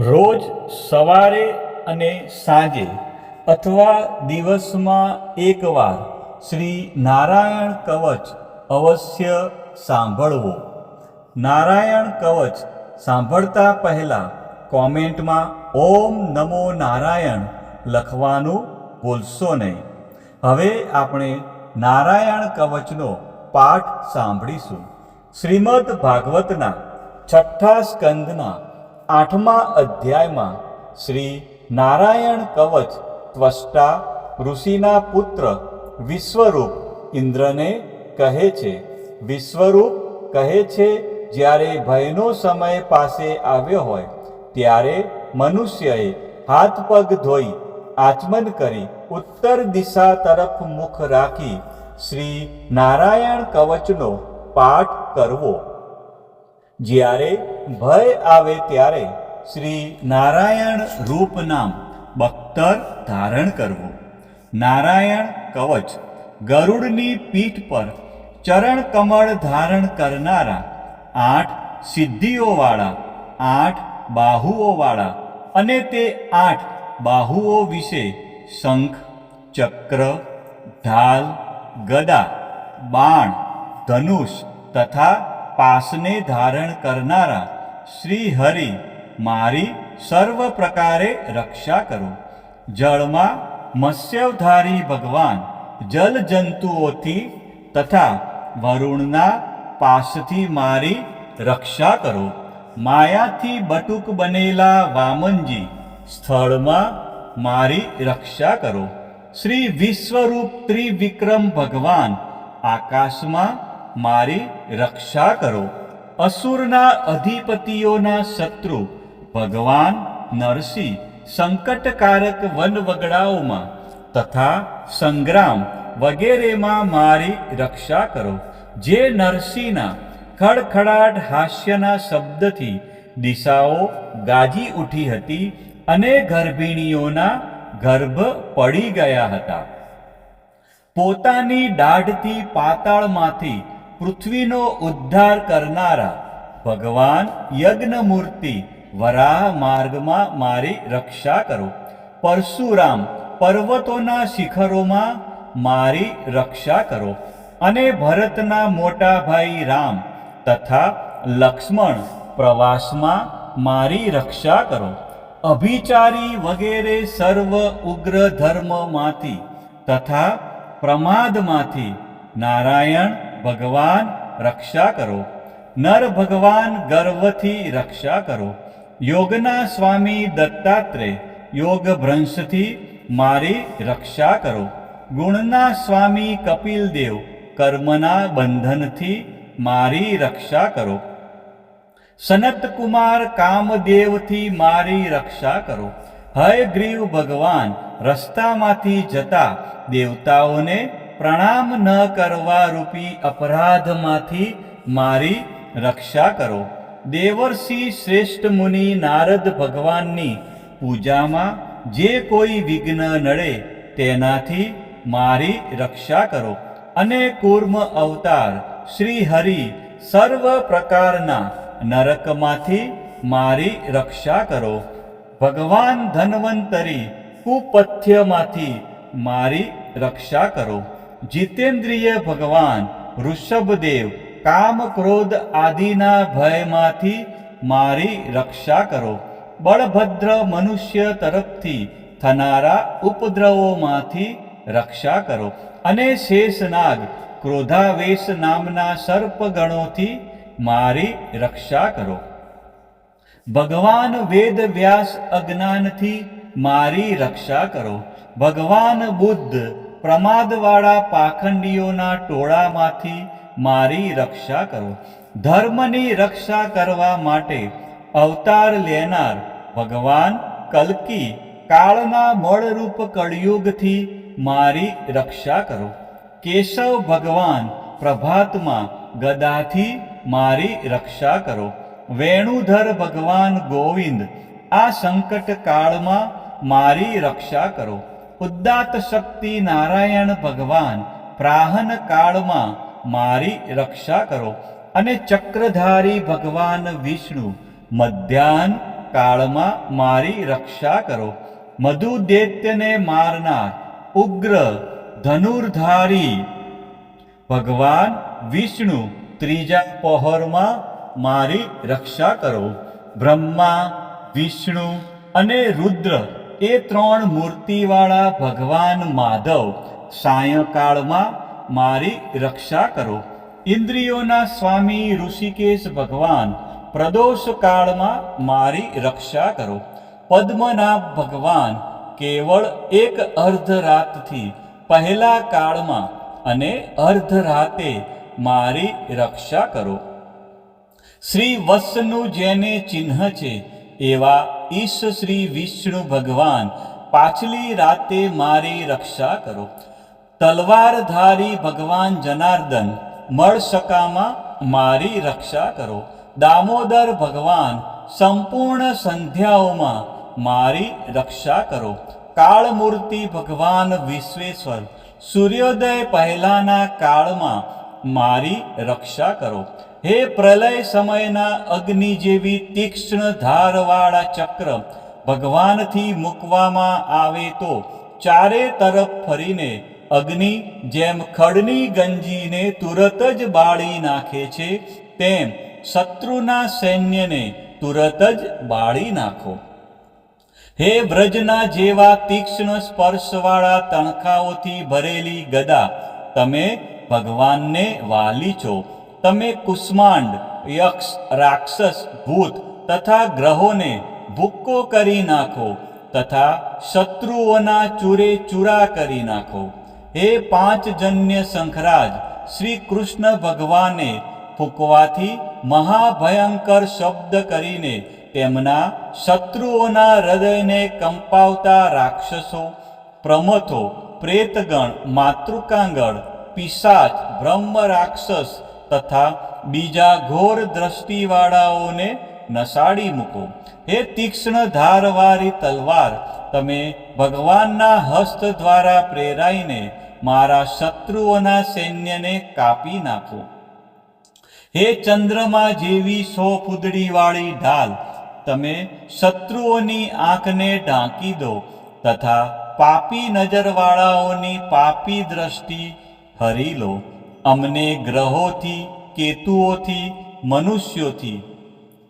રોજ સવારે અને સાંજે અથવા દિવસમાં એકવાર શ્રી નારાયણ કવચ અવશ્ય સાંભળવો. નારાયણ કવચ સાંભળતા પહેલાં કોમેન્ટમાં ઓમ નમો નારાયણ લખવાનું ભૂલશો નહીં. હવે આપણે નારાયણ કવચનો પાઠ સાંભળીશું. શ્રીમદ ભાગવતના 6થા સ્કંદના 8મા અધ્યાયમાં શ્રી નારાયણ કવચ ત્વષ્ટા ઋષિના પુત્ર વિશ્વરૂપ ઇન્દ્રને કહે છે. વિશ્વરૂપ કહે છે, જ્યારે ભયનો સમય પાસે આવ્યો હોય ત્યારે મનુષ્યએ હાથ પગ ધોઈ આચમન કરી ઉત્તર દિશા તરફ મુખ રાખી શ્રી નારાયણ કવચનો પાઠ કરવો. જ્યારે ભય આવે ત્યારે શ્રી નારાયણ રૂપ નામ બખ્તર ધારણ કરવું. નારાયણ કવચ ગરુડની પીઠ પર ચરણ કમળ ધારણ કરનારા 8 સિદ્ધિઓવાળા 8 બાહુઓવાળા અને તે 8 બાહુઓ વિશે શંખ, ચક્ર, ઢાલ, ગદા, બાણ, ધનુષ તથા પાસને ધારણ કરનારા શ્રી હરિ મારી સર્વ પ્રકારે રક્ષા કરો. જળમાં મત્સ્યવધારી ભગવાન જલ જંતુઓથી તથા વરુણના પાસથી મારી રક્ષા કરો. માયાથી બટુક બનેલા વામનજી સ્થળમાં મારી રક્ષા કરો. શ્રી વિશ્વરૂપ ત્રિવિક્રમ ભગવાન આકાશમાં મારી રક્ષા કરો. અસુરના અધિપતિઓના શત્રુ ભગવાન નરસિંહ સંકટકારક વનવગડાઓમાં તથા સંગ્રામ વગેરેમાં મારી રક્ષા કરો. જે નરસિંહના ખડખડાટ હાસ્યના શબ્દથી દિશાઓ ગાજી ઉઠી હતી અને ગર્ભિણીઓના ગર્ભ પડી ગયા હતા. પોતાની દાઢથી પાતાળમાંથી પૃથ્વીનો ઉદ્ધાર કરનારા ભગવાન યજ્ઞમૂર્તિ વરાહ માર્ગમાં મારી રક્ષા કરો. પરશુરામ પર્વતોના શિખરોમાં મારી રક્ષા કરો અને ભરતના મોટા ભાઈ રામ તથા લક્ષ્મણ પ્રવાસમાં મારી રક્ષા કરો. અભિચારી વગેરે સર્વ ઉગ્ર ધર્મમાંથી તથા પ્રમાદમાંથી નારાયણ ભગવાન રક્ષા કરો. નર ભગવાન ગર્વથી રક્ષા કરો. યોગના સ્વામી દત્તાત્રેય યોગ ભ્રંશથી મારી રક્ષા કરો. ગુણના સ્વામી કપિલદેવ કર્મના બંધનથી મારી રક્ષા કરો. સનતકુમાર કામદેવથી મારી રક્ષા કરો. હયગ્રીવ ભગવાન રસ્તામાંથી જતા દેવતાઓને પ્રણામ ન કરવા રૂપી અપરાધમાંથી મારી રક્ષા કરો. દેવર્ષિ શ્રેષ્ઠ મુનિ નારદ ભગવાનની પૂજામાં જે કોઈ વિઘ્ન નડે તેનાથી મારી રક્ષા કરો. અને કૂર્મ અવતાર શ્રી હરિ સર્વ પ્રકારના નરકમાંથી મારી રક્ષા કરો. ભગવાન ધન્વંતરી કુપથ્યમાંથી મારી રક્ષા કરો. જીતેન્દ્રિય ભગવાન ઋષભદેવ કામ ક્રોધ આદિના ભયમાંથી મારી રક્ષા કરો. બળભદ્ર મનુષ્ય તરફથી થનારા ઉપદ્રવોમાંથી રક્ષા કરો. અને શેષનાગ ક્રોધાવેશ નામના સર્પગણોથી મારી રક્ષા કરો. ભગવાન વેદ વ્યાસ અજ્ઞાનથી મારી રક્ષા કરો. ભગવાન બુદ્ધ પ્રમાદવાળા પાખંડીઓના ટોળામાંથી મારી રક્ષા કરો. ધર્મની રક્ષા કરવા માટે અવતાર લેનાર ભગવાન કલ્કી કાળના મળરૂપ કળયુગથી મારી રક્ષા કરો. કેશવ ભગવાન પ્રભાતમાં ગદાથી મારી રક્ષા કરો. વેણુધર ભગવાન ગોવિંદ આ સંકટ કાળમાં મારી રક્ષા કરો. ઉદ્દાત શક્તિ નારાયણ ભગવાન પ્રાહન કાળમાં મારી રક્ષા કરો. અને ચક્રધારી ભગવાન વિષ્ણુ મધ્યાહ્ન કાળમાં મારી રક્ષા કરો. મધુ દૈત્યને મારનાર ઉગ્ર ધનુર્ધારી ભગવાન વિષ્ણુ ત્રીજા પહોરમાં મારી રક્ષા કરો. બ્રહ્મા, વિષ્ણુ અને રુદ્ર એ ત્રણ મૂર્તિવાળા ભગવાન માધવ સાયંકાળમાં મારી રક્ષા કરો. ઇન્દ્રિયોના સ્વામી ઋષિકેશ ભગવાન પ્રદોષ કાળમાં મારી રક્ષા કરો. પદ્મનાભ ભગવાન કેવળ એક અર્ધરાતથી પહેલા કાળમાં અને અર્ધરાતે મારી રક્ષા કરો. શ્રી વત્સનું જેને ચિહ્ન છે એવા ઈશ શ્રી વિષ્ણુ ભગવાન પાછલી રાતે મારી રક્ષા કરો. તલવારધારી ભગવાન જનાર્દન મળસકામાં મારી રક્ષા કરો. દામોદર ભગવાન સંપૂર્ણ સંધ્યાઓમાં મારી રક્ષા કરો. કાળમૂર્તિ ભગવાન વિશ્વેશ્વર સૂર્યોદય પહેલાના કાળમાં મારી રક્ષા કરો. હે પ્રલય સમયના અગ્નિ જેવી તીક્ષ્ણ ધારવાળા ચક્ર ભગવાનથી મૂકવામાં આવે તો ચારે તરફ ફરીને અગ્નિ જેમ ખડની ગંજીને તુરત જ બાળી નાખે છે, તેમ શત્રુના સૈન્યને તુરત જ બાળી નાખો. હે વ્રજના જેવા તીક્ષ્ણ સ્પર્શવાળા તણખાઓથી ભરેલી ગદા, તમે ભગવાનને વાલી છો. તમે કુષ્માંડ, યક્ષ, રાક્ષસ, ભૂત તથા ગ્રહોને ભૂક્કો કરી નાખો તથા શત્રુઓના ચૂરે ચૂરા કરી નાખો. હે પાંચજન્ય શંખરાજ, શ્રી કૃષ્ણ ભગવાને ફૂંકવાથી મહાભયંકર શબ્દ કરીને તેમના શત્રુઓના હૃદયને કંપાવતા રાક્ષસો, પ્રમથો, પ્રેતગણ, માતૃકાંગળ, પિશાચ, બ્રહ્મ રાક્ષસ તથા બીજા ઘોર દ્રષ્ટિવાળાઓને નસાડી મૂકો. હે તીક્ષ્ણ ધારવાળી તલવાર, તમે ભગવાનના હસ્ત દ્વારા પ્રેરાઈને મારા શત્રુઓના સૈન્યને કાપી નાખો. હે ચંદ્રમા જેવી 100 ફૂદડીવાળી ઢાલ, તમે શત્રુઓની આંખને ઢાંકી દો તથા પાપી નજરવાળાઓની પાપી દ્રષ્ટિ હરી લો. અમને ગ્રહોથી, કેતુઓથી, મનુષ્યોથી,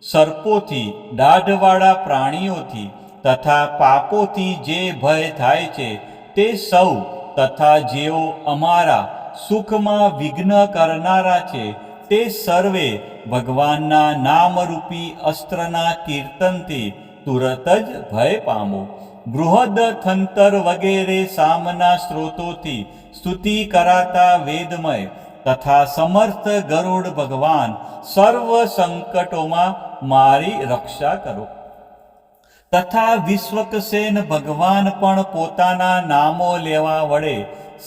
સર્પોથી, દાઢવાળા પ્રાણીઓથી તથા પાપોથી જે ભય થાય છે તે સૌ તથા જેઓ અમારા સુખમાં વિઘ્ન કરનારા છે તે સર્વે ભગવાનના નામરૂપી અસ્ત્રના કીર્તનથી તુરત જ ભય પામો. બૃહદ, થંતર વગેરે સામના સ્ત્રોતોથી સ્તુતિ કરાતા વેદમય તથા સમર્થ ગરુડ ભગવાન સર્વ સંકટોમાં મારી રક્ષા કરો. તથા વિશ્વકસેન ભગવાન પણ પોતાના નામો લેવા વડે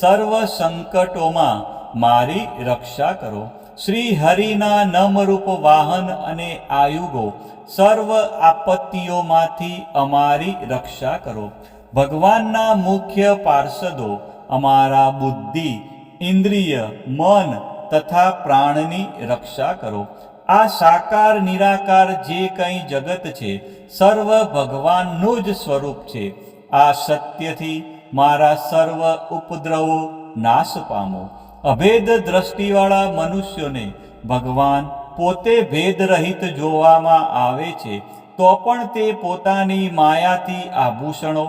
સર્વ સંકટોમાં મારી રક્ષા કરો. શ્રી હરિના નમરૂપ વાહન અને આયુગો સર્વ આપત્તિઓમાંથી અમારી રક્ષા કરો. ભગવાનના મુખ્ય પાર્ષદો અમારા બુદ્ધિ, ઇન્દ્રિય, મન તથા પ્રાણની રક્ષા કરો. આ સાકાર નિરાકાર જે કંઈ જગત છે સર્વ ભગવાનનું જ સ્વરૂપ છે. આ સત્યથી મારા સર્વ ઉપદ્રવો નાશ પામો. અભેદ દ્રષ્ટિવાળા મનુષ્યોને ભગવાન પોતે ભેદરહિત જોવામાં આવે છે, તો પણ તે પોતાની માયાથી આભૂષણો,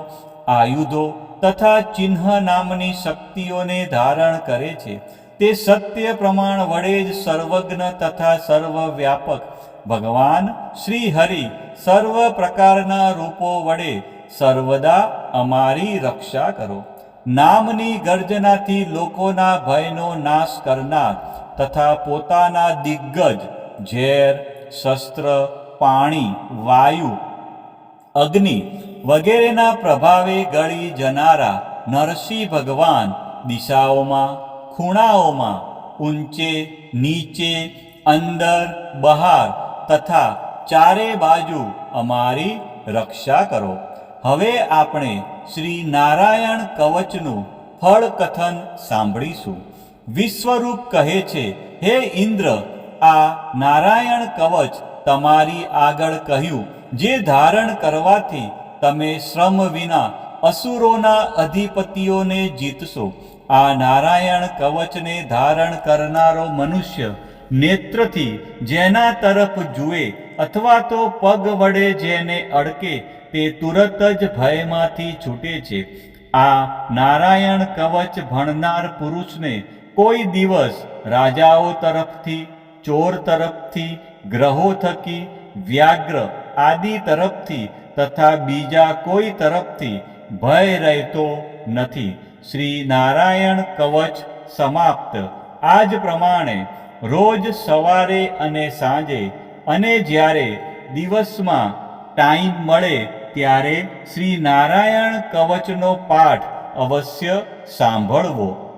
આયુધો તથા ચિહ્ન નામની શક્તિઓને ધારણ કરે છે. તે સત્ય પ્રમાણ વડે જ સર્વજ્ઞ તથા સર્વવ્યાપક ભગવાન શ્રી હરિ સર્વ પ્રકારના રૂપો વડે સર્વદા અમારી રક્ષા કરો. નામની ગર્જનાથી લોકોના ભયનો નાશ કરનાર તથા પોતાના દિગ્ગજ ઝેર, શસ્ત્ર, પાણી, વાયુ, અગ્નિ વગેરેના પ્રભાવે ગળી જનારા નરસિંહ ભગવાન દિશાઓમાં, ખૂણાઓમાં, ઊંચે, નીચે, અંદર, બહાર તથા ચારે બાજુ અમારી રક્ષા કરો. હવે આપણે શ્રી નારાયણ કવચનું ફળ કથન સાંભળીશું. વિશ્વરૂપ કહે છે, હે ઇન્દ્ર, આ નારાયણ કવચ તમારી આગળ કહ્યું જે ધારણ કરવાથી તમે શ્રમ વિના અસુરોના અધિપતિઓને જીતશો. આ નારાયણ કવચને ધારણ કરનારો મનુષ્ય નેત્રથી જેના તરફ જુએ અથવા તો પગ વડે જેને અડકે તે તુરત જ ભયમાંથી છૂટે છે. આ નારાયણ કવચ ભણનાર પુરુષને કોઈ દિવસ રાજાઓ તરફથી, ચોર તરફથી, ગ્રહો થકી, વ્યાઘ્ર આદિ તરફથી તથા બીજા કોઈ તરફથી ભય રહેતો નથી. શ્રી નારાયણ કવચ સમાપ્ત. આ જ પ્રમાણે રોજ સવારે અને સાંજે અને જ્યારે દિવસમાં ટાઈમ મળે ત્યારે શ્રી નારાયણ કવચનો પાઠ અવશ્ય સાંભળવો.